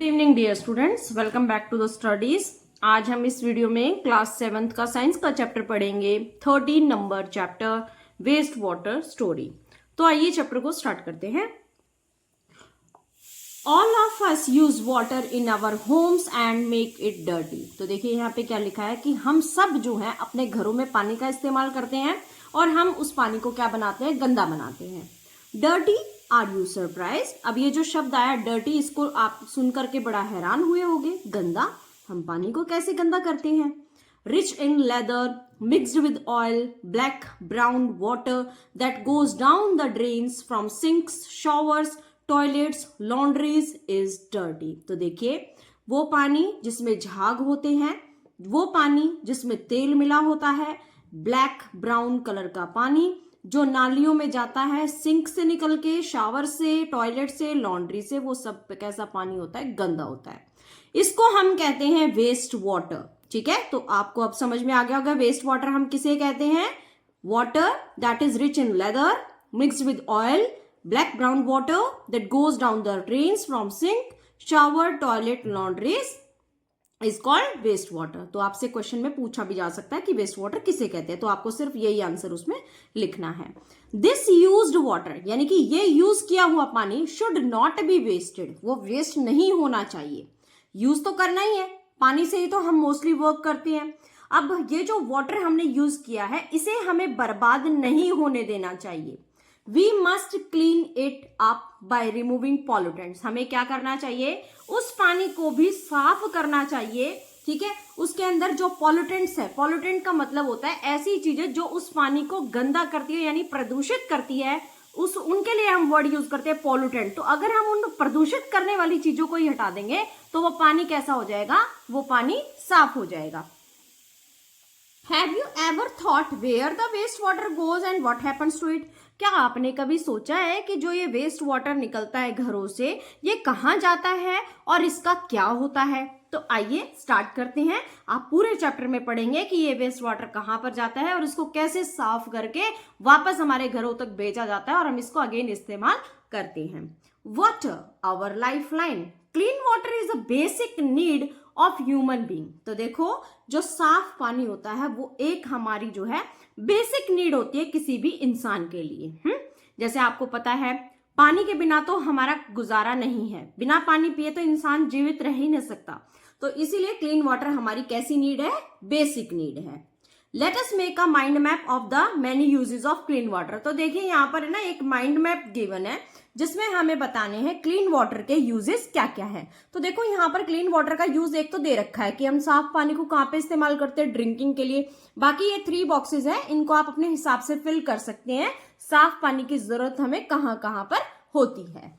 Good evening dear students, welcome back to the studies. आज हम इस वीडियो में क्लास 7th का साइंस का चैप्टर पढ़ेंगे, 13 नंबर चैप्टर वेस्ट वाटर स्टोरी। तो आइए चैप्टर को स्टार्ट करते हैं। All of us use water in our homes and make it dirty. तो देखिए यहाँ पे क्या लिखा है कि हम सब जो है अपने घरों में पानी का इस्तेमाल करते हैं और हम उस पानी को क्या बनाते हैं, गंदा बनाते हैं। Dirty, are you surprise. अब ये जो शब्द आया डर्टी, इसको आप सुन करके बड़ा हैरान हुए होंगे। गंदा, हम पानी को कैसे गंदा करते हैं। Rich in leather, mixed with oil, black brown water that goes down the drains from sinks, showers, toilets, laundries is dirty. तो देखिए, वो पानी जिसमें झाग होते हैं, वो पानी जिसमें तेल मिला होता है, ब्लैक ब्राउन कलर का पानी जो नालियों में जाता है, सिंक से निकल के, शावर से, टॉयलेट से, लॉन्ड्री से, वो सब कैसा पानी होता है, गंदा होता है। इसको हम कहते हैं वेस्ट वाटर। ठीक है, तो आपको अब समझ में आ गया होगा वेस्ट वाटर हम किसे कहते हैं। Water that is rich in lather, mixed with oil, black brown water that goes down the drains from sink, shower, toilet, laundries is called waste water. तो आपसे क्वेश्चन में पूछा भी जा सकता है कि वेस्ट वाटर किसे कहते हैं, तो आपको सिर्फ यही आंसर उसमें लिखना है। दिस यूज्ड वाटर, यानी कि ये यूज किया हुआ पानी, शुड नॉट बी वेस्टेड, वो वेस्ट नहीं होना चाहिए। यूज तो करना ही है, पानी से ही तो हम मोस्टली वर्क करते हैं। अब ये जो वाटर हमने यूज किया है, इसे हमें बर्बाद नहीं होने देना चाहिए। We must clean it up by removing pollutants। हमें क्या करना चाहिए, उस पानी को भी साफ करना चाहिए। ठीक है, उसके अंदर जो पॉल्यूटेंट्स है, पॉल्यूटेंट का मतलब होता है ऐसी चीजें जो उस पानी को गंदा करती है, यानी प्रदूषित करती है, उनके लिए हम वर्ड यूज करते हैं पॉल्यूटेंट। तो अगर हम उन प्रदूषित करने वाली चीजों को ही हटा देंगे तो वो पानी कैसा हो जाएगा, वो पानी साफ हो जाएगा। Have you ever thought where the waste water goes and what happens to it? क्या आपने कभी सोचा है कि जो ये वेस्ट वाटर निकलता है घरों से, ये कहाँ जाता है और इसका क्या होता है। तो आइए स्टार्ट करते हैं। आप पूरे चैप्टर में पढ़ेंगे कि ये वेस्ट वाटर कहाँ पर जाता है और इसको कैसे साफ करके वापस हमारे घरों तक भेजा जाता है और हम इसको अगेन इस्तेमाल करते हैं। Water, our life line. Clean water is a basic need of human being. तो देखो, जो साफ पानी होता है वो एक हमारी जो है बेसिक नीड होती है किसी भी इंसान के लिए। जैसे आपको पता है, पानी के बिना तो हमारा गुजारा नहीं है, बिना पानी पिए तो इंसान जीवित रह ही नहीं सकता। तो इसीलिए क्लीन वाटर हमारी कैसी नीड है, बेसिक नीड है। Let us make a mind map of the many uses of clean water. तो देखिए यहाँ पर है ना, एक माइंड मैप गिवन है जिसमें हमें बताने हैं क्लीन वाटर के यूजेस क्या क्या है। तो देखो यहाँ पर क्लीन वाटर का यूज एक तो दे रखा है कि हम साफ पानी को कहाँ पे इस्तेमाल करते हैं, ड्रिंकिंग के लिए। बाकी ये 3 बॉक्सेस है, इनको आप अपने हिसाब से फिल कर सकते हैं, साफ पानी की जरूरत हमें कहाँ कहाँ पर होती है।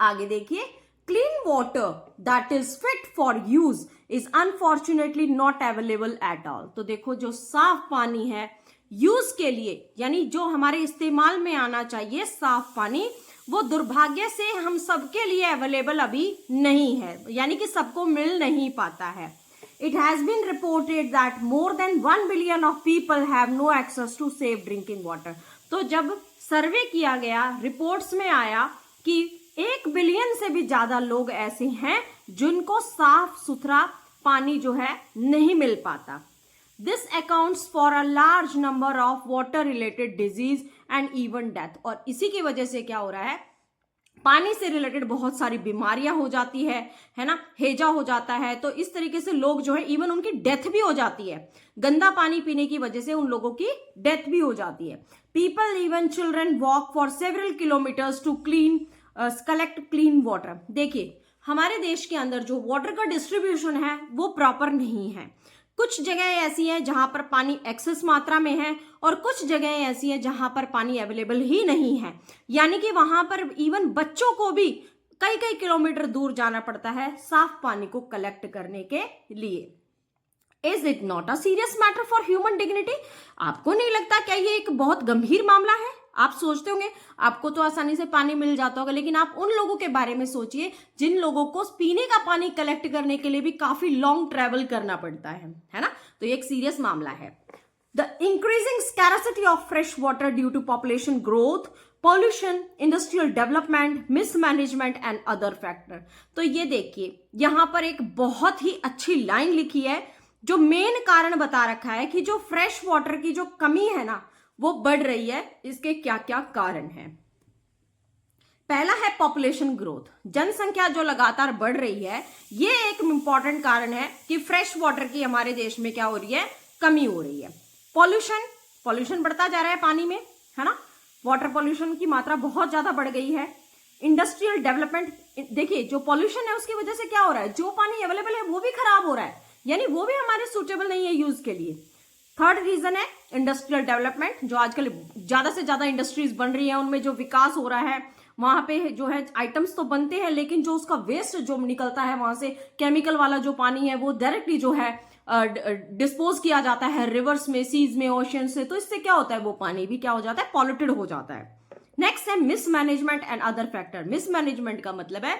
आगे देखिए, clean water that is fit for use is unfortunately not available at all. तो देखो, जो साफ पानी है यूज के लिए, यानी जो हमारे इस्तेमाल में आना चाहिए साफ पानी, वो दुर्भाग्य से हम सबके लिए अवेलेबल अभी नहीं है, यानी कि सबको मिल नहीं पाता है। It has been reported that more than 1 billion of people have no access to safe drinking water। तो जब सर्वे किया गया, रिपोर्ट्स में आया कि 1 बिलियन से भी ज्यादा लोग ऐसे हैं जिनको साफ सुथरा पानी जो है नहीं मिल पाता। This accounts for a large number of water related disease and even death। और इसी की वजह से क्या हो रहा है, पानी से रिलेटेड बहुत सारी बीमारियां हो जाती है ना, हैजा हो जाता है। तो इस तरीके से लोग जो है, इवन उनकी डेथ भी हो जाती है, गंदा पानी पीने की वजह से उन लोगों की डेथ भी हो जाती है। People, even children, walk for several kilometres to collect clean water. देखिए, हमारे देश के अंदर जो वाटर का डिस्ट्रीब्यूशन है वो प्रॉपर नहीं है। कुछ जगह ऐसी हैं जहां पर पानी एक्सेस मात्रा में है और कुछ जगह ऐसी हैं जहां पर पानी अवेलेबल ही नहीं है, यानी कि वहां पर इवन बच्चों को भी कई कई किलोमीटर दूर जाना पड़ता है साफ पानी को कलेक्ट करने के लिए। Is it not a serious matter for human dignity. आपको नहीं लगता क्या ये एक बहुत गंभीर मामला है। आप सोचते होंगे आपको तो आसानी से पानी मिल जाता होगा, लेकिन आप उन लोगों के बारे में सोचिए जिन लोगों को पीने का पानी कलेक्ट करने के लिए भी काफी लॉन्ग ट्रेवल करना पड़ता है ना। तो ये एक सीरियस मामला है। The increasing scarcity of fresh water due to population growth, pollution, industrial development, mismanagement and other factor. तो ये देखिए यहां पर एक बहुत ही अच्छी लाइन लिखी है जो मेन कारण बता रखा है कि जो फ्रेश वाटर की जो कमी है ना वो बढ़ रही है। इसके क्या क्या कारण है? पहला है पॉपुलेशन ग्रोथ, जनसंख्या जो लगातार बढ़ रही है, ये एक इंपॉर्टेंट कारण है कि फ्रेश वाटर की हमारे देश में क्या हो रही है, कमी हो रही है। पॉल्यूशन बढ़ता जा रहा है पानी में, है ना, वाटर पॉल्यूशन की मात्रा बहुत ज्यादा बढ़ गई है। इंडस्ट्रियल डेवलपमेंट, देखिए जो पॉल्यूशन है उसकी वजह से क्या हो रहा है, जो पानी अवेलेबल है वो भी खराब हो रहा है, यानी वो भी हमारे सूटेबल नहीं है यूज के लिए। थर्ड रीजन है इंडस्ट्रियल डेवलपमेंट, जो आजकल ज्यादा से ज्यादा इंडस्ट्रीज बन रही है, उनमें जो विकास हो रहा है, वहां पे जो है आइटम्स तो बनते हैं लेकिन जो उसका वेस्ट जो निकलता है वहां से, केमिकल वाला जो पानी है वो डायरेक्टली जो है डिस्पोज किया जाता है रिवर्स में, सीज में, ओशन से। तो इससे क्या होता है, वो पानी भी क्या हो जाता है, पॉल्यूटेड हो जाता है। नेक्स्ट है mismanagement and other factor. Mismanagement का मतलब है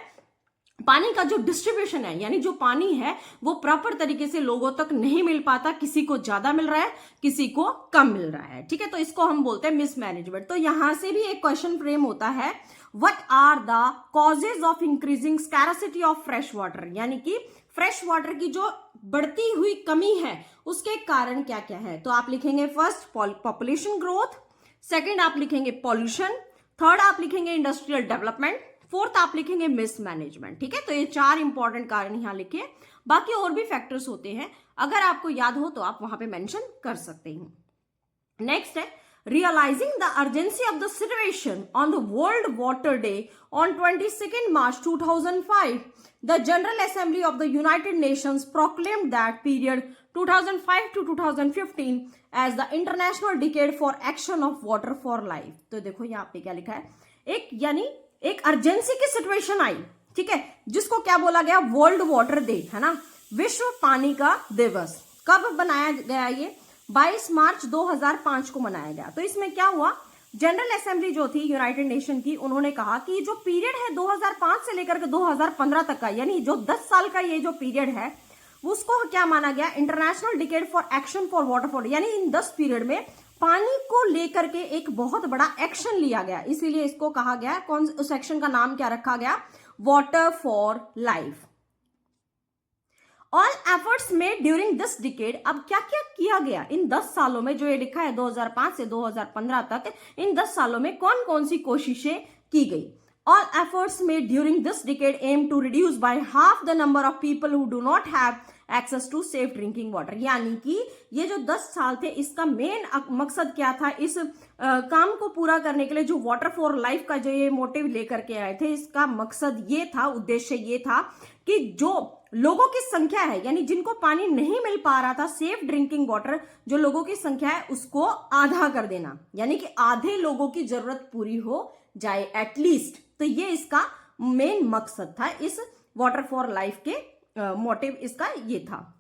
पानी का जो डिस्ट्रीब्यूशन है, यानी जो पानी है वो प्रॉपर तरीके से लोगों तक नहीं मिल पाता, किसी को ज्यादा मिल रहा है, किसी को कम मिल रहा है, ठीक है, तो इसको हम बोलते हैं मिसमैनेजमेंट। तो यहां से भी एक क्वेश्चन फ्रेम होता है, what are the causes of increasing scarcity of fresh water, यानी कि फ्रेश वाटर की जो बढ़ती हुई कमी है उसके कारण क्या क्या है। तो आप लिखेंगे फर्स्ट पॉपुलेशन ग्रोथ, सेकेंड आप लिखेंगे पॉल्यूशन, थर्ड आप लिखेंगे इंडस्ट्रियल डेवलपमेंट, फोर्थ आप लिखेंगे मिसमैनेजमेंट, ठीक है। तो ये 4 इंपॉर्टेंट कारण यहां लिखे, बाकी और भी फैक्टर्स होते हैं, अगर आपको याद हो तो आप वहां पे मेंशन कर सकते हैं। नेक्स्ट है realizing the urgency of the situation on the World Water Day on 22nd March 2005, the General Assembly of the United Nations proclaimed that period 2005 to 2015 as the International Decade for Action of Water for Life। तो देखो यहाँ पे क्या लिखा है, एक urgency की situation आई, ठीक है, जिसको क्या बोला गया, वर्ल्ड वाटर डे, है ना, विश्व पानी का दिवस। कब बनाया गया ये, 22 मार्च 2005 को मनाया गया। तो इसमें क्या हुआ, जनरल असेंबली जो थी यूनाइटेड नेशन की, उन्होंने कहा कि जो पीरियड है 2005 से लेकर के 2015 तक का, यानी जो 10 साल का ये जो पीरियड है उसको क्या माना गया, international decade for action for water for, यानी इन 10 पीरियड में पानी को लेकर के एक बहुत बड़ा एक्शन लिया गया, इसीलिए इसको कहा गया, कौन उस एक्शन का नाम क्या रखा गया, water for life. All efforts made during this decade, अब क्या क्या किया गया इन 10 सालों में, जो ये लिखा है 2005 से 2015 तक, इन 10 सालों में कौन कौन सी कोशिशें की गई। All efforts made during this decade aim to reduce by half the number of people who do not have access to safe drinking water, यानी कि ये जो 10 साल थे इसका मेन मकसद क्या था, इस काम को पूरा करने के लिए जो वाटर फॉर लाइफ का जो ये मोटिव लेकर के आए थे, इसका मकसद ये था, उद्देश्य ये था कि जो लोगों की संख्या है, यानी जिनको पानी नहीं मिल पा रहा था, सेफ ड्रिंकिंग वाटर जो लोगों की संख्या है उसको आधा कर देना, यानी कि आधे लोगों की जरूरत पूरी हो जाए एटलीस्ट। तो ये इसका मेन मकसद था, इस वाटर फॉर लाइफ के मोटिव इसका ये था।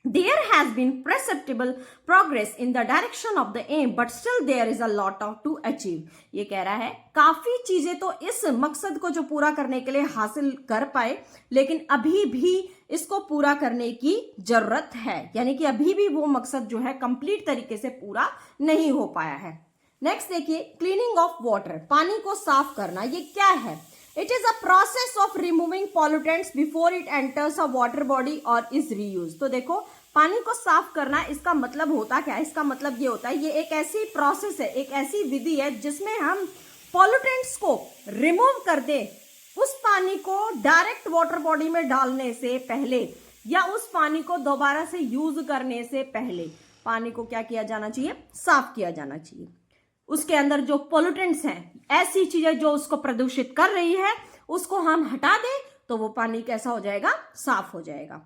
There has been perceptible progress in the direction of the aim, but still there is a lot to achieve। ये कह रहा है काफी चीजें तो इस मकसद को जो पूरा करने के लिए हासिल कर पाए, लेकिन अभी भी इसको पूरा करने की जरूरत है, यानी कि अभी भी वो मकसद जो है कंप्लीट तरीके से पूरा नहीं हो पाया है। नेक्स्ट देखिए, क्लीनिंग ऑफ वाटर, पानी को साफ करना, ये क्या है, It is a process of removing pollutants before it enters a water body or is reused। तो देखो पानी को साफ करना, इसका मतलब होता क्या है, इसका मतलब ये होता है, ये एक ऐसी प्रोसेस है, एक ऐसी विधि है जिसमें हम पॉल्यूटेंट्स को रिमूव कर दे, उस पानी को डायरेक्ट वाटर बॉडी में डालने से पहले या उस पानी को दोबारा से यूज करने से पहले पानी को क्या किया जाना चाहिए, साफ किया जाना चाहिए। उसके अंदर जो पोल्यूटेंट्स हैं, ऐसी चीजें जो उसको प्रदूषित कर रही है, उसको हम हटा दें तो वो पानी कैसा हो जाएगा, साफ हो जाएगा।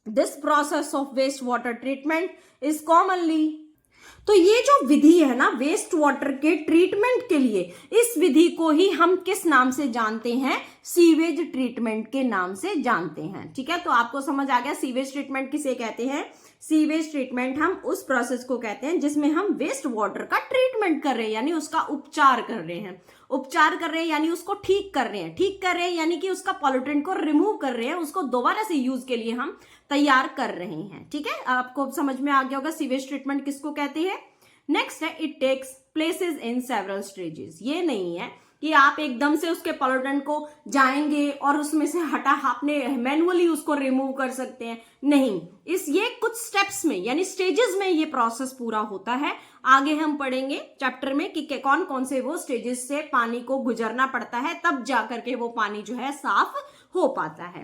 This process of waste water treatment is commonly, तो ये जो विधि है ना वेस्ट वाटर के ट्रीटमेंट के लिए, इस विधि को ही हम किस नाम से जानते हैं, सीवेज ट्रीटमेंट के नाम से जानते हैं, ठीक है। तो आपको समझ आ गया सीवेज ट्रीटमेंट किसे कहते हैं। सीवेज ट्रीटमेंट हम उस प्रोसेस को कहते हैं जिसमें हम वेस्ट वाटर का ट्रीटमेंट कर रहे हैं, यानी उसका उपचार कर रहे हैं, उपचार कर रहे हैं यानी उसको ठीक कर रहे हैं, ठीक कर रहे हैं यानी कि उसका पॉल्यूटेंट को रिमूव कर रहे हैं, उसको दोबारा से यूज के लिए हम तैयार कर रहे हैं, ठीक है। आपको समझ में आ गया होगा सीवेज ट्रीटमेंट किसको कहते हैं। नेक्स्ट है it takes places in several stages. ये नहीं है कि आप एकदम से उसके पॉल्यूटेंट को जाएंगे और उसमें से हटा आपने मैनुअली उसको रिमूव कर सकते हैं, नहीं, ये कुछ स्टेप्स में यानी स्टेजेस में ये प्रोसेस पूरा होता है। आगे हम पढ़ेंगे चैप्टर में कि कौन कौन से वो स्टेजेस से पानी को गुजरना पड़ता है, तब जाकर के वो पानी जो है साफ हो पाता है।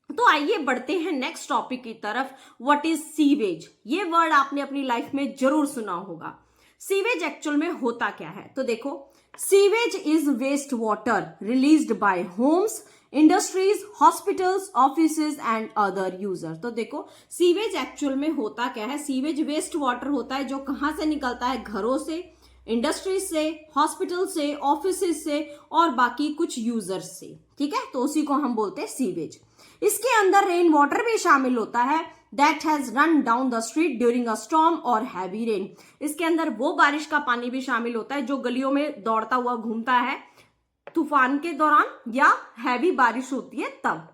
तो आइए बढ़ते हैं नेक्स्ट टॉपिक की तरफ। What is sewage? ये वर्ड आपने अपनी लाइफ में जरूर सुना होगा। सीवेज एक्चुअल में होता क्या है? तो देखो, sewage is waste water released by homes, industries, hospitals, offices and other user. तो देखो, सीवेज एक्चुअल में होता क्या है? सीवेज वेस्ट वाटर होता है जो कहां से निकलता है? घरों से, इंडस्ट्रीज से, हॉस्पिटल से, ऑफिसेज से और बाकी कुछ यूजर्स से, ठीक है? तो उसी को हम बोलते हैं सीवेज। इसके अंदर रेन वाटर भी शामिल होता है that has run down the street during a storm or heavy rain। इसके अंदर वो बारिश का पानी भी शामिल होता है जो गलियों में दौड़ता हुआ घूमता है तूफान के दौरान या हैवी बारिश होती है तब।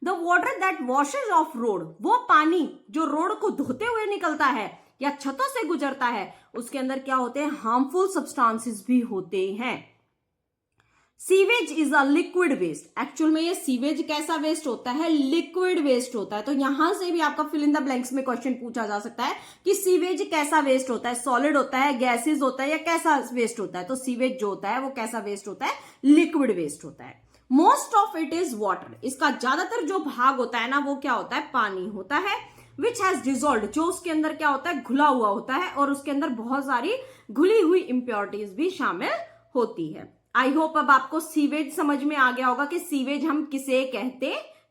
The water that washes of road, वो पानी जो रोड को धोते हुए निकलता है या छतों से गुजरता है, उसके अंदर क्या होते हैं? हार्मफुल सब्सटेंसेस भी होते हैं। Sewage is a liquid waste. Actual में ये सीवेज कैसा वेस्ट होता है? लिक्विड वेस्ट होता है। तो यहां से भी आपका फिल इन द ब्लैंक्स में क्वेश्चन पूछा जा सकता है कि सीवेज कैसा वेस्ट होता है? सॉलिड होता है, गैसेज होता है या कैसा वेस्ट होता है? तो सीवेज जो होता है वो कैसा वेस्ट होता है? लिक्विड वेस्ट होता है। Most of it is water. इसका ज्यादातर जो भाग होता है ना, वो क्या होता है? पानी होता है। विच हैज डिजोल्व, जो उसके अंदर क्या होता है? घुला हुआ होता है और उसके अंदर बहुत सारी घुली हुई इम्प्योरिटीज भी शामिल होती है। आई होप अब आपको सीवेज समझ में आ गया होगा कि सीवेज हम किसे कहते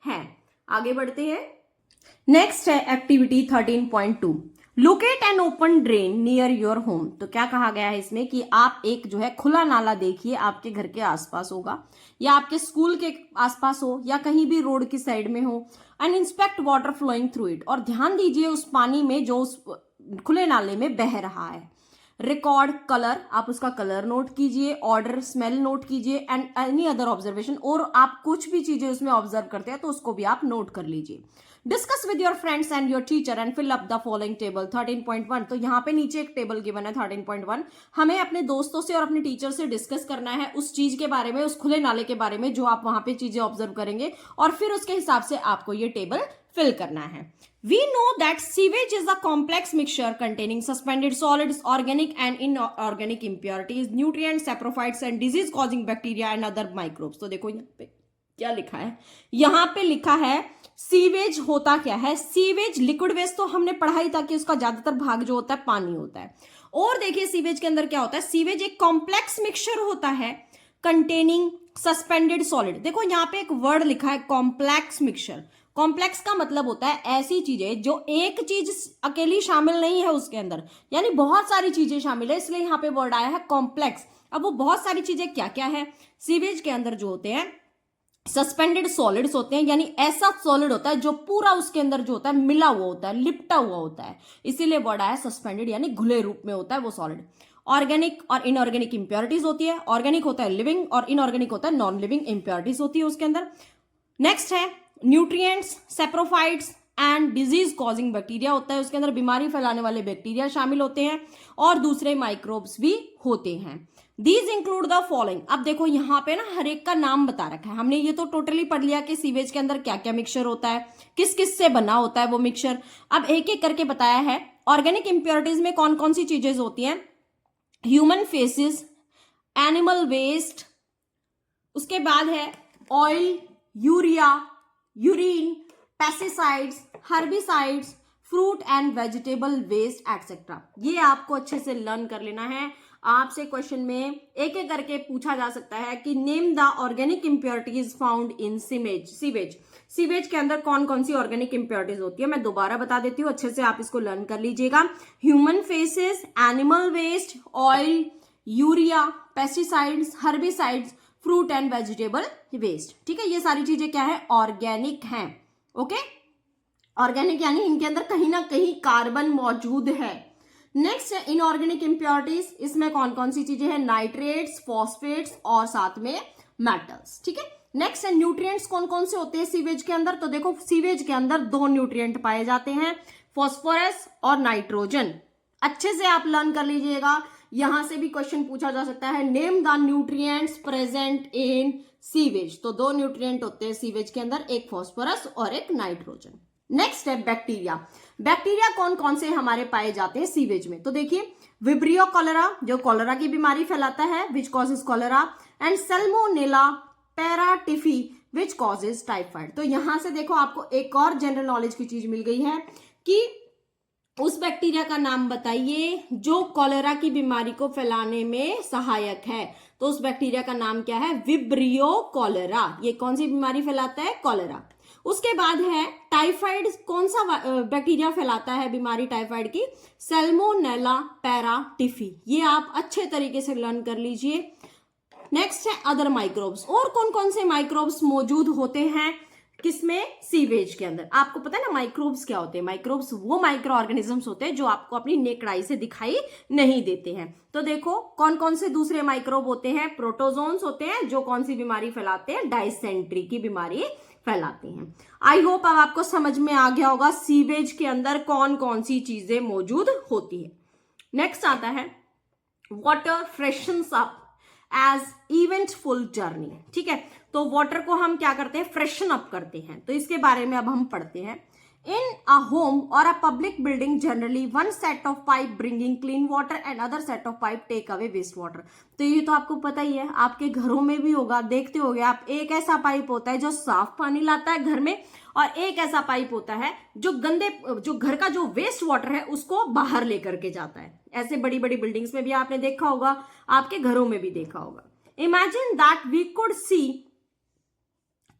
हैं। आगे बढ़ते हैं। नेक्स्ट है activity 13.2, locate an open drain near your home. तो क्या कहा गया है इसमें कि आप एक जो है खुला नाला देखिए, आपके घर के आसपास होगा या आपके स्कूल के आसपास हो या कहीं भी रोड की साइड में हो, and inspect water flowing through it, और ध्यान दीजिए उस पानी में जो उस खुले नाले में बह रहा है। रिकॉर्ड कलर, आप उसका कलर नोट कीजिए, ऑर्डर, स्मेल नोट कीजिए एंड एनी अदर ऑब्जर्वेशन, और आप कुछ भी चीजें उसमें ऑब्जर्व करते हैं तो उसको भी आप नोट कर लीजिए। Discuss with your friends and your teacher and fill up the following table. 13.1, तो यहाँ पे नीचे एक टेबल गिवन है 13.1। हमें अपने दोस्तों से और अपने टीचर से डिस्कस करना है उस चीज के बारे में, उस खुले नाले के बारे में जो आप वहां पे चीजें ऑब्जर्व करेंगे, और फिर उसके हिसाब से आपको ये टेबल फिल करना है। We know that sewage is a complex mixture containing suspended solids, organic and inorganic impurities, nutrients, saprophytes and disease-causing bacteria and other microbes। तो देखो यहाँ पे क्या लिखा है? यहाँ पे लिखा है सीवेज होता क्या है? सीवेज लिक्विड वेस्ट तो हमने पढ़ा ही था कि उसका ज्यादातर भाग जो होता है पानी होता है। और देखिए सीवेज के अंदर क्या होता है? सीवेज एक कॉम्प्लेक्स मिक्सचर होता है कंटेनिंग सस्पेंडेड सॉलिड। देखो यहाँ पे एक वर्ड लिखा है कॉम्प्लेक्स मिक्सचर। कॉम्प्लेक्स का मतलब होता है ऐसी चीजें जो एक चीज अकेली शामिल नहीं है उसके अंदर, यानी बहुत सारी चीजें शामिल है, इसलिए यहाँ पे वर्ड आया है कॉम्प्लेक्स। अब वो बहुत सारी चीजें क्या क्या है? सीवेज के अंदर जो होते हैं सस्पेंडेड सॉलिड्स होते हैं, यानी ऐसा सॉलिड होता है जो पूरा उसके अंदर जो होता है मिला हुआ होता है, लिपटा हुआ होता है, इसीलिए वर्ड आया सस्पेंडेड, यानी घुले रूप में होता है वो सॉलिड। ऑर्गेनिक और इनऑर्गेनिक इंप्योरिटीज होती है। ऑर्गेनिक होता है लिविंग और इनऑर्गेनिक होता है नॉन लिविंग इंप्योरिटीज होती है उसके अंदर। नेक्स्ट है nutrients, saprophytes and disease causing bacteria होता है, उसके अंदर बीमारी फैलाने वाले बैक्टीरिया शामिल होते हैं और दूसरे माइक्रोब्स भी होते हैं। These include the following. अब देखो यहाँ पे ना हर एक का नाम बता रखा है, हमने ये तो टोटली पढ़ लिया कि सीवेज के अंदर क्या क्या मिक्सचर होता है, किस किस से बना होता है वो मिक्सचर। अब एक एक करके बताया है। ऑर्गेनिक इंप्योरिटीज में कौन कौन सी चीजें होती हैं? ह्यूमन फेसिस, एनिमल वेस्ट, उसके बाद है oil, urea, urine, pesticides, herbicides, fruit and vegetable waste etcetera. ये आपको अच्छे से लर्न कर लेना है। आपसे क्वेश्चन में एक एक करके पूछा जा सकता है कि name the organic impurities found in sewage. Sewage के अंदर कौन कौन सी ऑर्गेनिक इंप्योरिटीज होती है, मैं दोबारा बता देती हूँ, अच्छे से आप इसको लर्न कर लीजिएगा। Human faeces, animal waste, oil, urea, pesticides, herbicides, fruit and vegetable waste. ठीक है, ये सारी चीजें क्या है? ऑर्गेनिक हैं। ओके, ऑर्गेनिक यानी इनके अंदर कहीं ना कहीं कार्बन मौजूद है। नेक्स्ट है इनऑर्गेनिक इंप्योरिटीज। इसमें कौन कौन सी चीजें हैं? नाइट्रेट्स, फॉस्फेट्स और साथ में मेटल्स। ठीक है, नेक्स्ट है न्यूट्रिएंट्स। कौन कौन से होते हैं सीवेज के अंदर? तो देखो सीवेज के अंदर दो न्यूट्रिएंट पाए जाते हैं, फॉस्फोरस और नाइट्रोजन। अच्छे से आप लर्न कर लीजिएगा। यहां से भी क्वेश्चन पूछा जा सकता है, name the nutrients present in sewage. तो 2 न्यूट्रिएंट होते हैं सीवेज के अंदर, एक फास्फोरस और एक नाइट्रोजन। नेक्स्ट है बैक्टीरिया। बैक्टीरिया कौन कौन से हमारे पाए जाते हैं सीवेज में? तो देखिए, विब्रियो कॉलेरा जो कॉलेरा की बीमारी फैलाता है, which causes cholera, and salmonella paratyphi which causes typhoid. तो यहां से देखो आपको एक और जनरल नॉलेज की चीज मिल गई है कि उस बैक्टीरिया का नाम बताइए जो कॉलेरा की बीमारी को फैलाने में सहायक है। तो उस बैक्टीरिया का नाम क्या है? Vibrio cholera. ये कौन सी बीमारी फैलाता है? कॉलेरा। उसके बाद है टाइफाइड। कौन सा बैक्टीरिया फैलाता है बीमारी टाइफाइड की? सैल्मोनेला पैराटिफी। ये आप अच्छे तरीके से लर्न कर लीजिए। नेक्स्ट है अदर माइक्रोब्स। और कौन कौन से माइक्रोब्स मौजूद होते हैं किसमें? सीवेज के अंदर। आपको पता है ना माइक्रोब्स क्या होते हैं? माइक्रोब्स वो माइक्रो ऑर्गेनिजम्स होते हैं जो आपको अपनी नेक्ड आई से दिखाई नहीं देते हैं। तो देखो कौन कौन से दूसरे माइक्रोब होते हैं? प्रोटोजोन्स होते हैं जो कौन सी बीमारी फैलाते हैं? डायसेंट्री की बीमारी फैलाते हैं। आई होप अब आपको समझ में आ गया होगा सीवेज के अंदर कौन कौन सी चीजें मौजूद होती है। नेक्स्ट आता है water freshens up as eventful journey. ठीक है, तो वाटर को हम क्या करते हैं? फ्रेशन अप करते हैं। तो इसके बारे में अब हम पढ़ते हैं। इन अ होम और a public building generally one set of pipe bringing clean water and other set of pipe take away waste water. तो ये तो आपको पता ही है, आपके घरों में भी होगा, देखते होगे आप। एक ऐसा पाइप होता है जो साफ पानी लाता है घर में, और एक ऐसा पाइप होता है जो जो घर का जो वेस्ट वाटर है उसको बाहर लेकर के जाता है। ऐसे बड़ी बड़ी बिल्डिंग्स में भी आपने देखा होगा, आपके घरों में भी देखा होगा। Imagine that we could see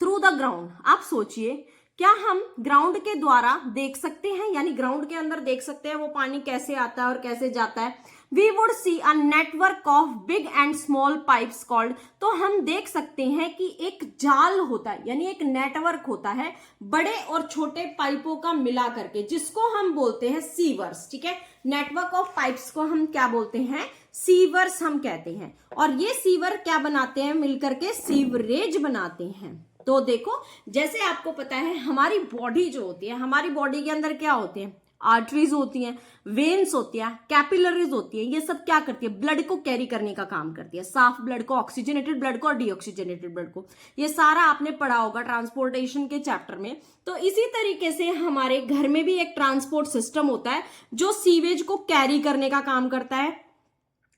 through the ground. आप सोचिए, क्या हम ग्राउंड के द्वारा देख सकते हैं, यानी ग्राउंड के अंदर देख सकते हैं वो पानी कैसे आता है और कैसे जाता है? We would see a network of big and small pipes called. तो हम देख सकते हैं कि एक जाल होता है, यानी एक नेटवर्क होता है बड़े और छोटे पाइपों का मिला करके, जिसको हम बोलते हैं सीवर्स। ठीक है, नेटवर्क ऑफ पाइप्स को हम क्या बोलते हैं? सीवर्स हम कहते हैं। और ये सीवर क्या बनाते हैं? मिलकर के सीवरेज बनाते हैं। तो देखो, जैसे आपको पता है हमारी बॉडी जो होती है, हमारी बॉडी के अंदर क्या होते हैं? आर्टरीज होती हैं, वेन्स होती हैं, कैपिलरीज होती है। ये सब क्या करती है? ब्लड को कैरी करने का काम करती है। साफ ब्लड को, ऑक्सीजनेटेड ब्लड को और डीऑक्सीजनेटेड ब्लड को। ये सारा आपने पढ़ा होगा ट्रांसपोर्टेशन के चैप्टर में। तो इसी तरीके से हमारे घर में भी एक ट्रांसपोर्ट सिस्टम होता है जो सीवेज को कैरी करने का काम करता है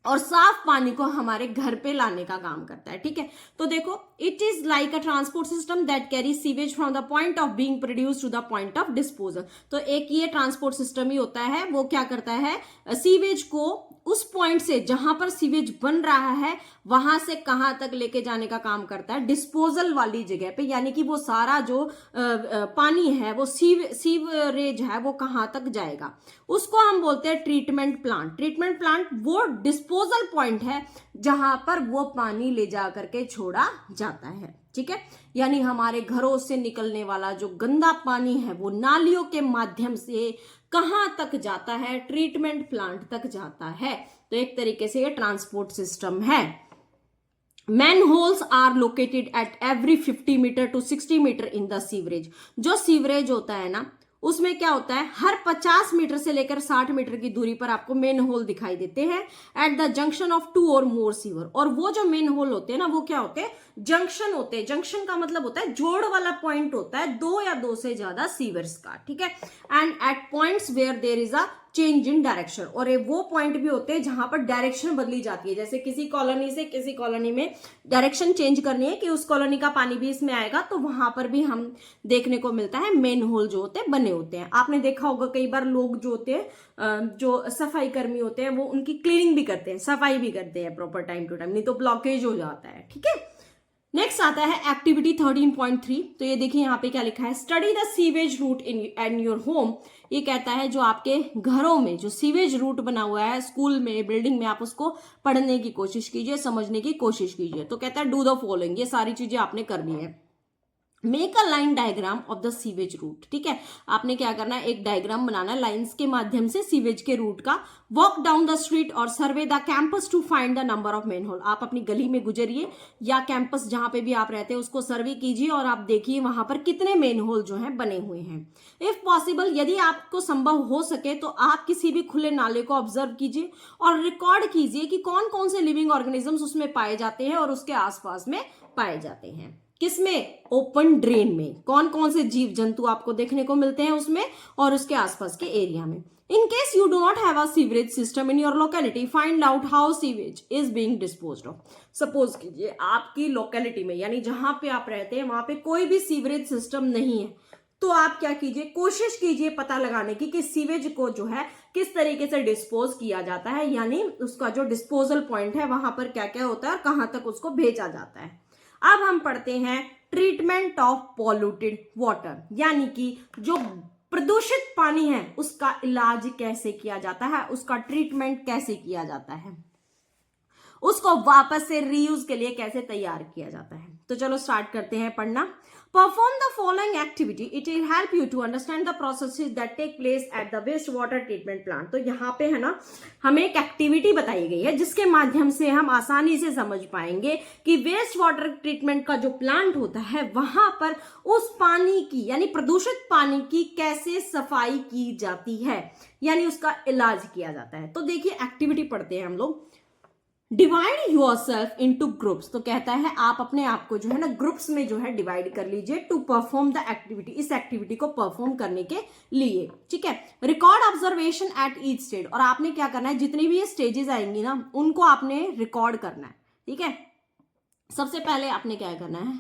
और साफ पानी को हमारे घर पे लाने का काम करता है। ठीक है, तो देखो, it is like a transport system that carry sewage from the point of being produce to the point of disposal. तो एक ये ट्रांसपोर्ट सिस्टम ही होता है, वो क्या करता है? सीवेज को उस पॉइंट से जहां पर सीवेज बन रहा है वहां से कहां तक लेके जाने का काम करता है? डिस्पोजल वाली जगह पे, यानी कि वो सारा जो पानी है, वो सीवरेज है, वो कहां तक जाएगा, उसको हम बोलते हैं ट्रीटमेंट प्लांट। ट्रीटमेंट प्लांट वो डिस्पोजल पॉइंट है जहां पर वो पानी ले जा करके छोड़ा जाता है। ठीक है, यानी हमारे घरों से निकलने वाला जो गंदा पानी है वो नालियों के माध्यम से कहां तक जाता है? ट्रीटमेंट प्लांट तक जाता है। तो एक तरीके से ये ट्रांसपोर्ट सिस्टम है। Manholes are located at every 50 metre to 60 metre in the sewerage. जो सीवरेज होता है ना, उसमें क्या होता है? हर 50 मीटर से लेकर 60 मीटर की दूरी पर आपको मेन होल दिखाई देते हैं एट द जंक्शन ऑफ 2 और मोर सीवर। और वो जो मेन होल होते हैं ना, वो क्या होते हैं? जंक्शन होते हैं। जंक्शन का मतलब होता है जोड़ वाला पॉइंट होता है 2 या 2 से ज्यादा सीवर्स का। ठीक है, and at points where there is a change in direction. और वो पॉइंट भी होते हैं जहां पर डायरेक्शन बदली जाती है। जैसे किसी कॉलोनी से किसी कॉलोनी में डायरेक्शन चेंज करनी है कि उस कॉलोनी का पानी भी इसमें आएगा, तो वहां पर भी हम देखने को मिलता है मेन होल जो होते हैं बने होते हैं। आपने देखा होगा कई बार लोग जो होते हैं, जो सफाई कर्मी होते हैं, वो उनकी क्लीनिंग भी करते हैं, सफाई भी करते हैं प्रॉपर टाइम टू टाइम, नहीं तो ब्लॉकेज हो जाता है। ठीक है, नेक्स्ट आता है एक्टिविटी 13.3। तो ये देखिए यहाँ पे क्या लिखा है? Study the sewage route in your home. ये कहता है जो आपके घरों में जो सीवेज रूट बना हुआ है, स्कूल में, बिल्डिंग में, आप उसको पढ़ने की कोशिश कीजिए, समझने की कोशिश कीजिए। तो कहता है डू द फॉलोइंग। ये सारी चीजें आपने करनी है। Make a line diagram of the sewage route. ठीक है, आपने क्या करना है, एक डायग्राम बनाना है लाइंस के माध्यम से सीवेज के रूट का। वॉक डाउन द स्ट्रीट और survey the campus to find the number of manhole. आप अपनी गली में गुजरिए या कैंपस जहां पे भी आप रहते हैं उसको सर्वे कीजिए और आप देखिए वहां पर कितने मेन होल जो है बने हुए हैं। इफ पॉसिबल, यदि आपको संभव हो सके तो आप किसी भी खुले नाले को ऑब्जर्व कीजिए और रिकॉर्ड कीजिए कि कौन कौन से लिविंग ऑर्गेनिजम्स उसमें पाए जाते हैं और उसके आसपास में पाए जाते हैं। किसमें? ओपन ड्रेन में। कौन कौन से जीव जंतु आपको देखने को मिलते हैं उसमें और उसके आसपास के एरिया में। In case you do not have a sewerage system in your locality, find out how sewage is being disposed of. Suppose कीजिए आपकी लोकेलिटी में यानी जहां पे आप रहते हैं वहां पे कोई भी सीवरेज सिस्टम नहीं है, तो आप क्या कीजिए, कोशिश कीजिए पता लगाने की कि सीवेज को जो है किस तरीके से डिस्पोज किया जाता है, यानी उसका जो डिस्पोजल पॉइंट है वहां पर क्या क्या होता है और कहां तक उसको भेजा जाता है। अब हम पढ़ते हैं ट्रीटमेंट ऑफ पॉल्यूटेड वाटर, यानी कि जो प्रदूषित पानी है उसका इलाज कैसे किया जाता है, उसका ट्रीटमेंट कैसे किया जाता है, उसको वापस से रीयूज के लिए कैसे तैयार किया जाता है। तो चलो स्टार्ट करते हैं पढ़ना। Perform the following activity, it will help you to understand the processes that take place at the waste water treatment plant. तो यहाँ पे है ना हमें एक एक्टिविटी बताई गई है जिसके माध्यम से हम आसानी से समझ पाएंगे कि वेस्ट वाटर ट्रीटमेंट का जो प्लांट होता है वहां पर उस पानी की यानी प्रदूषित पानी की कैसे सफाई की जाती है, यानी उसका इलाज किया जाता है। तो देखिए एक्टिविटी पढ़ते हैं हम लोग। डिवाइड योरसेल्फ इनटू ग्रुप्स, तो कहता है आप अपने आप को जो है ना ग्रुप्स में जो है डिवाइड कर लीजिए टू परफॉर्म द एक्टिविटी, इस एक्टिविटी को परफॉर्म करने के लिए। ठीक है, record observation at each stage, और आपने क्या करना है जितनी भी ये स्टेजेस आएंगी ना उनको आपने रिकॉर्ड करना है। ठीक है, सबसे पहले आपने क्या करना है,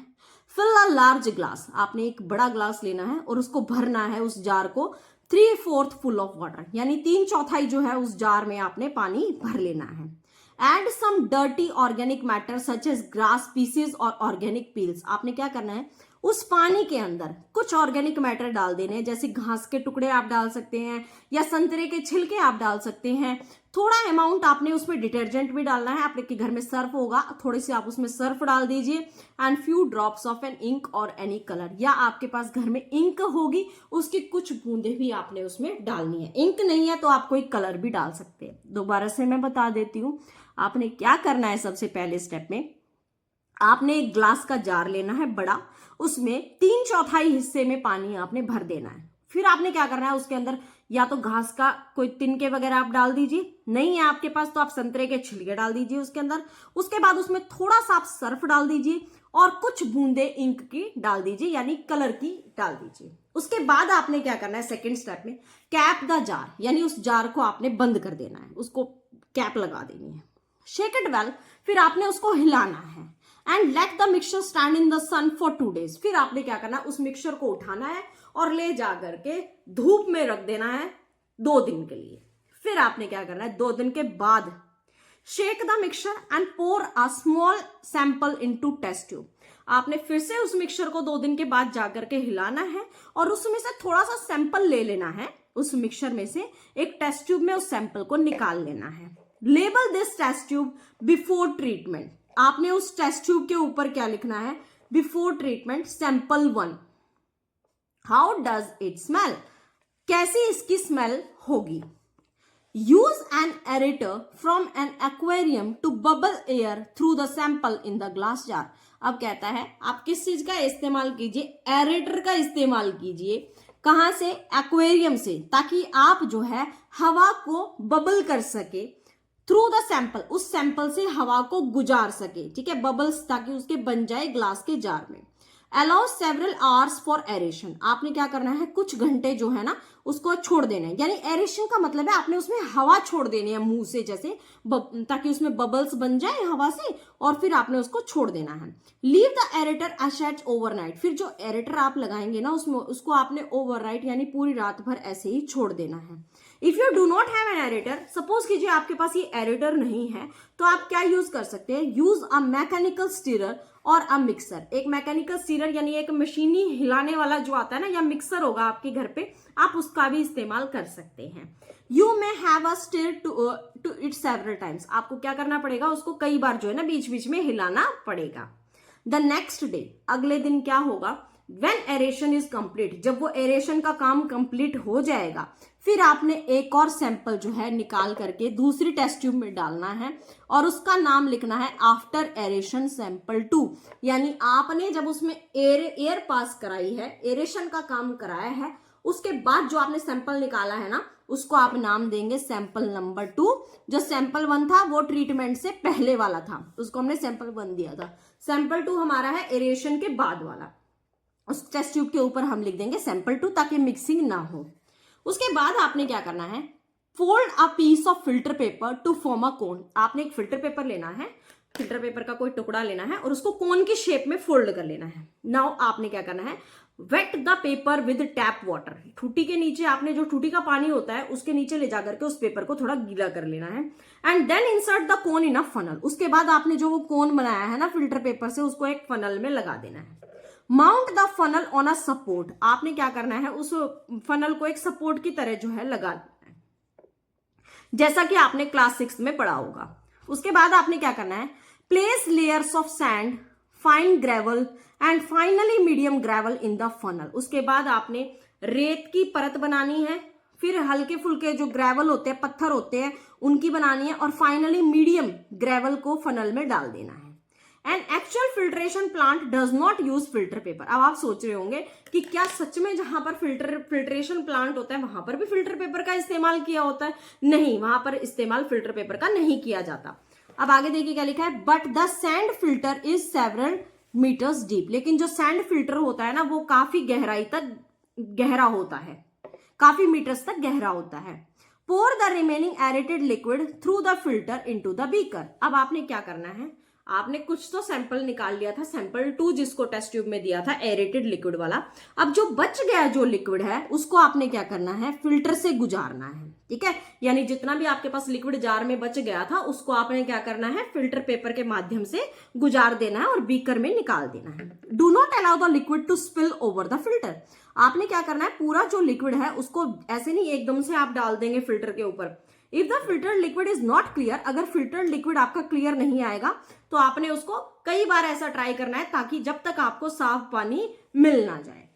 फिल अ लार्ज ग्लास, आपने एक बड़ा ग्लास लेना है और उसको भरना है उस जार को 3/4 फुल ऑफ वाटर, यानी 3/4 जो है उस जार में आपने पानी भर लेना है। Add some dirty organic matter such as grass pieces और ऑर्गेनिक पील्स, आपने क्या करना है उस पानी के अंदर कुछ ऑर्गेनिक मैटर डाल देने हैं, जैसे घास के टुकड़े आप डाल सकते हैं या संतरे के छिलके आप डाल सकते हैं। थोड़ा अमाउंट आपने उसमें डिटर्जेंट भी डालना है, आपके घर में सर्फ होगा थोड़ी सी आप उसमें सर्फ डाल दीजिए। And few drops of an ink और एनी कलर, या आपके पास घर में इंक होगी उसकी कुछ बूंदे भी आपने उसमें डालनी है। इंक नहीं है तो आप कोई कलर भी डाल सकते हैं। दोबारा से मैं बता देती हूँ, आपने क्या करना है, सबसे पहले स्टेप में आपने एक ग्लास का जार लेना है बड़ा, उसमें 3/4 हिस्से में पानी आपने भर देना है। फिर आपने क्या करना है उसके अंदर या तो घास का कोई तिनके वगैरह आप डाल दीजिए, नहीं है आपके पास तो आप संतरे के छिलके डाल दीजिए उसके अंदर। उसके बाद उसमें थोड़ा सा आप सर्फ डाल दीजिए और कुछ बूंदे इंक की डाल दीजिए, यानी कलर की डाल दीजिए। उसके बाद आपने क्या करना है सेकेंड स्टेप में, कैप द जार, यानी उस जार को आपने बंद कर देना है, उसको कैप लगा देनी है। शेक इट वेल, फिर आपने उसको हिलाना है। And let the mixture stand in the sun for 2 days, फिर आपने क्या करना है उस मिक्सचर को उठाना है और ले जा करके धूप में रख देना है 2 दिन के लिए। फिर आपने क्या करना है 2 दिन के बाद shake the mixture and pour a small sample into test tube, आपने फिर से उस मिक्सचर को 2 दिन के बाद जाकर के हिलाना है और उसमें से थोड़ा सा सैंपल ले लेना है, उस मिक्सचर में से एक टेस्ट ट्यूब में उस सैंपल को निकाल लेना है। Label this test tube before treatment, आपने उस टेस्ट ट्यूब के ऊपर क्या लिखना है, before treatment sample 1, how does it smell, कैसी इसकी स्मेल होगी। Use an aerator from an aquarium to bubble air through the sample in the glass jar, अब कहता है आप किस चीज का इस्तेमाल कीजिए, एरेटर का इस्तेमाल कीजिए। कहां से? एक्वेरियम से, ताकि आप जो है हवा को बबल कर सके थ्रू द सैंपल, उस सैंपल से हवा को गुजार सके। ठीक है, बबल्स ताकि उसके बन जाए ग्लास के जार में। Allow several hours for aeration, आपने क्या करना है कुछ घंटे जो है ना उसको छोड़ देना है, यानी एरेशन का मतलब है आपने उसमें हवा छोड़ देनी है मुंह से जैसे ताकि उसमें बबल्स बन जाए हवा से, और फिर आपने उसको छोड़ देना है। लीव द एरेटर अशेट ओवरनाइट, फिर जो एरेटर आप लगाएंगे ना उसमें उसको आपने ओवरनाइट यानी पूरी रात भर ऐसे ही छोड़ देना है। If you do not have an aerator, suppose कीजिए आपके पास ये एरेटर नहीं है तो आप क्या यूज कर सकते हैं, यूज अ मैकेनिकल स्टीरर और अ मिक्सर। एक मैकेनिकल स्टीरर यानी एक मशीनी हिलाने वाला जो आता है ना, या मिक्सर होगा आपके घर पे, आप उसका भी इस्तेमाल कर सकते हैं। You may have a stir to it several times, आपको क्या करना पड़ेगा उसको कई बार जो है ना बीच बीच में हिलाना पड़ेगा। द नेक्स्ट डे, अगले दिन क्या होगा, व्हेन एरेशन इज कंप्लीट, जब वो एरेशन का काम कंप्लीट हो जाएगा, फिर आपने एक और सैंपल जो है निकाल करके दूसरी टेस्ट ट्यूब में डालना है और उसका नाम लिखना है आफ्टर एरेशन सैंपल 2। यानी आपने जब उसमें एयर पास कराई है, एरेशन का काम कराया है, उसके बाद जो आपने सैंपल निकाला है ना, उसको आप नाम देंगे सैंपल नंबर 2। जो सैंपल 1 था वो ट्रीटमेंट से पहले वाला था, उसको हमने सैंपल 1 दिया था। सैंपल 2 हमारा है एरेशन के बाद वाला, उस टेस्ट ट्यूब के ऊपर हम लिख देंगे सैंपल 2 ताकि मिक्सिंग ना हो। उसके बाद आपने क्या करना है, fold a piece of filter paper to form a cone. आपने एक फिल्टर पेपर लेना है, फिल्टर पेपर का कोई टुकड़ा लेना है और उसको कोन की शेप में फोल्ड कर लेना है। नाउ आपने क्या करना है, wet the paper with tap water. ठूठी के नीचे आपने जो ठूठी का पानी होता है उसके नीचे ले जाकर के उस पेपर को थोड़ा गीला कर लेना है and then insert the cone in a funnel. उसके बाद आपने जो वो कोन बनाया है ना फिल्टर पेपर से, उसको एक फनल में लगा देना है। Mount the funnel on a support. आपने क्या करना है, उस फनल को एक सपोर्ट की तरह जो है लगा देना है, जैसा कि आपने क्लास 6 में पढ़ा होगा। उसके बाद आपने क्या करना है, place layers of sand, fine gravel and finally medium gravel in the funnel. उसके बाद आपने रेत की परत बनानी है, फिर हल्के फुल्के जो ग्रेवल होते हैं, पत्थर होते हैं, उनकी बनानी है और फाइनली मीडियम ग्रेवल को फनल में डाल देना है। An actual filtration plant does not use filter paper. अब आप सोच रहे होंगे कि क्या सच में जहां पर फिल्ट्रेशन प्लांट होता है वहां पर भी फिल्टर पेपर का इस्तेमाल किया होता है? नहीं, वहां पर इस्तेमाल फिल्टर पेपर का नहीं किया जाता। अब आगे देखिए क्या लिखा है, but the sand filter is several metres deep. लेकिन जो सैंड फिल्टर होता है ना वो काफी गहराई तक गहरा होता है, काफी मीटर्स तक गहरा होता है। Pour the remaining aerated liquid through the filter into the beaker. अब आपने क्या करना है, आपने कुछ तो सैंपल निकाल लिया था, सैंपल 2 जिसको टेस्ट ट्यूब में दिया था एरेटेड लिक्विड वाला। अब जो बच गया जो लिक्विड है उसको आपने क्या करना है, फिल्टर से गुजारना है। ठीक है, यानी जितना भी आपके पास लिक्विड जार में बच गया था उसको आपने क्या करना है, फिल्टर पेपर के माध्यम से गुजार देना है और बीकर में निकाल देना है। Do not allow the liquid to spill over the filter. आपने क्या करना है, पूरा जो लिक्विड है उसको ऐसे नहीं एकदम से आप डाल देंगे फिल्टर के ऊपर। If the filter liquid is not clear, अगर फिल्टर लिक्विड आपका क्लियर नहीं आएगा तो आपने उसको कई बार ऐसा ट्राई करना है ताकि जब तक आपको साफ पानी मिल ना जाए।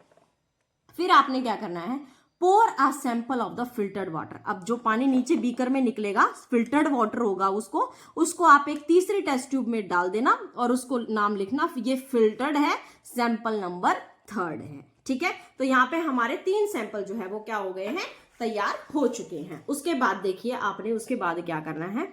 फिर आपने क्या करना है, pour a sample of the filtered water. अब जो पानी नीचे बीकर में निकलेगा फिल्टर्ड वाटर होगा, उसको आप एक तीसरी टेस्ट ट्यूब में डाल देना और उसको नाम लिखना, ये फिल्टर्ड है, सैंपल नंबर 3 है। ठीक है, तो यहाँ पे हमारे 3 सैंपल जो है वो क्या हो गए हैं, तैयार हो चुके हैं। उसके बाद देखिए आपने उसके बाद क्या करना है,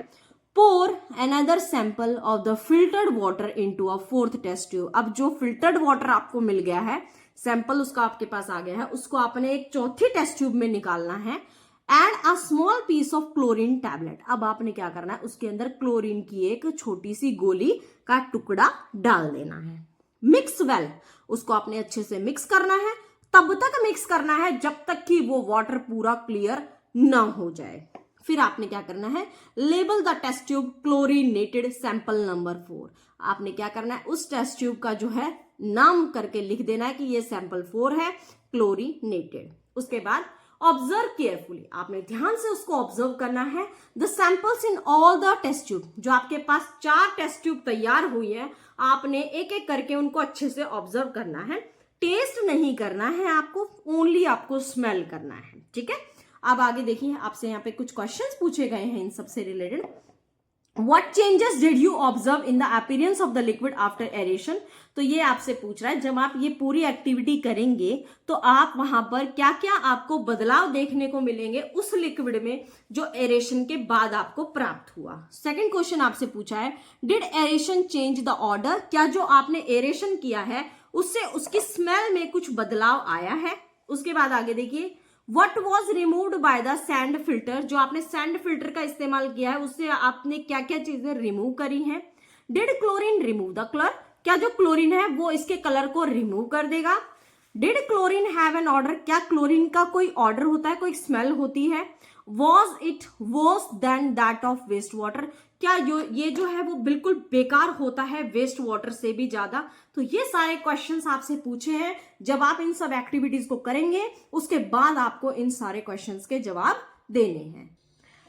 pour another sample of the filtered water into a 4th test tube. अब जो फिल्टर्ड वाटर आपको मिल गया है, सैंपल उसका आपके पास आ गया है, उसको आपने एक 4थी टेस्ट ट्यूब में निकालना है। Add a small piece of chlorine tablet. अब आपने क्या करना है, उसके अंदर क्लोरीन की एक छोटी सी गोली का टुकड़ा डाल देना है। मिक्स वेल, उसको आपने अच्छे से मिक्स करना है, तब तक मिक्स करना है जब तक कि वो वाटर पूरा क्लियर ना हो जाए। फिर आपने क्या करना है, label the test tube chlorinated sample number 4। आपने क्या करना है, उस टेस्ट ट्यूब का जो है नाम करके लिख देना है कि ये सैंपल 4 है, क्लोरीनेटेड। उसके बाद ऑब्जर्व केयरफुली, आपने ध्यान से उसको ऑब्जर्व करना है। The samples in all the test tube, जो आपके पास 4 टेस्ट ट्यूब तैयार हुई है, आपने एक एक करके उनको अच्छे से ऑब्जर्व करना है। टेस्ट नहीं करना है आपको, ओनली आपको स्मेल करना है। ठीक है, अब आगे देखिए, आपसे यहाँ पे कुछ क्वेश्चंस पूछे गए हैं इन सबसे related. What changes did you observe in the appearance of the liquid after aeration? तो ये आपसे पूछ रहा है, जब आप ये पूरी एक्टिविटी करेंगे तो आप वहां पर क्या क्या आपको बदलाव देखने को मिलेंगे उस लिक्विड में जो एरेशन के बाद आपको प्राप्त हुआ। सेकंड क्वेश्चन आपसे पूछा है, did aeration change the order? क्या जो आपने एरेशन किया है उससे उसकी स्मेल में कुछ बदलाव आया है? उसके बाद आगे देखिए, What was removed by the sand filter? जो आपने सैंड फिल्टर का इस्तेमाल किया है उससे आपने क्या क्या चीजें रिमूव करी हैं? Did chlorine remove the color? क्या जो क्लोरीन है वो इसके कलर को रिमूव कर देगा? Did chlorine have an odor? क्या क्लोरीन का कोई ऑर्डर होता है, कोई स्मेल होती है? Was it worse than that of waste water? क्या ये जो है वो बिल्कुल बेकार होता है वेस्ट वाटर से भी ज्यादा? तो ये सारे क्वेश्चंस आपसे पूछे हैं। जब आप इन सब एक्टिविटीज को करेंगे उसके बाद आपको इन सारे क्वेश्चंस के जवाब देने हैं।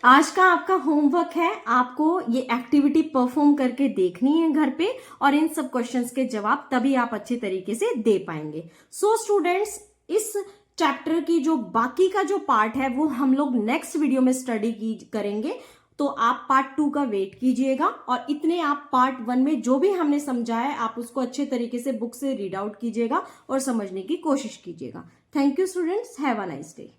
आज का आपका होमवर्क है, आपको ये एक्टिविटी परफॉर्म करके देखनी है घर पे और इन सब क्वेश्चंस के जवाब तभी आप अच्छे तरीके से दे पाएंगे। सो स्टूडेंट्स, इस चैप्टर की जो बाकी का जो पार्ट है वो हम लोग नेक्स्ट वीडियो में स्टडी करेंगे, तो आप पार्ट 2 का वेट कीजिएगा और इतने आप पार्ट 1 में जो भी हमने समझाया है आप उसको अच्छे तरीके से बुक से रीड आउट कीजिएगा और समझने की कोशिश कीजिएगा। Thank you students, have a nice day.